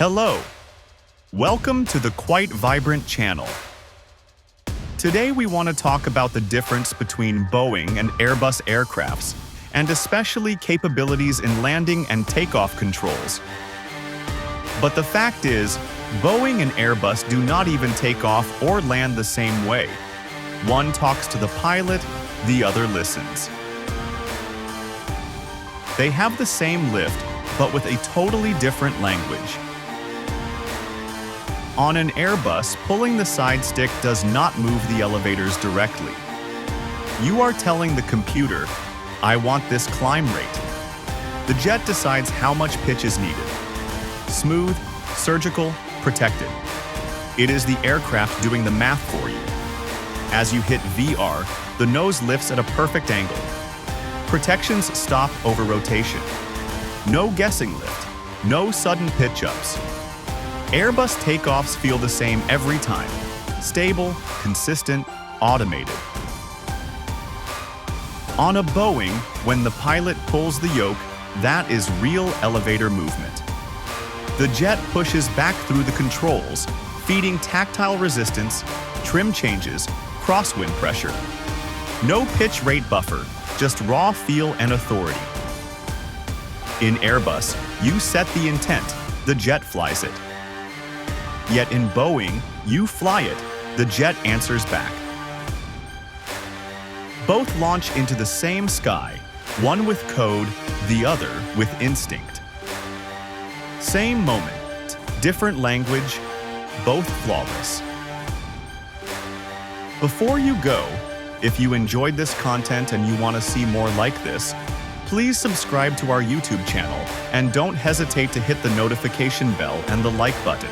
Hello! Welcome to the Quite Vibrant channel. Today we want to talk about the difference between Boeing and Airbus aircrafts, and especially capabilities in landing and takeoff controls. But the fact is, Boeing and Airbus do not even take off or land the same way. One talks to the pilot, the other listens. They have the same lift, but with a totally different language. On an Airbus, pulling the side stick does not move the elevators directly. You are telling the computer, I want this climb rate. The jet decides how much pitch is needed. Smooth, surgical, protected. It is the aircraft doing the math for you. As you hit VR, the nose lifts at a perfect angle. Protections stop over rotation. No guessing lift, no sudden pitch-ups. Airbus takeoffs feel the same every time. Stable, consistent, automated. On a Boeing, when the pilot pulls the yoke, that is real elevator movement. The jet pushes back through the controls, feeding tactile resistance, trim changes, crosswind pressure. No pitch rate buffer, just raw feel and authority. In Airbus, you set the intent, the jet flies it. Yet in Boeing, you fly it, the jet answers back. Both launch into the same sky, one with code, the other with instinct. Same moment, different language, both flawless. Before you go, if you enjoyed this content and you want to see more like this, please subscribe to our YouTube channel and don't hesitate to hit the notification bell and the like button.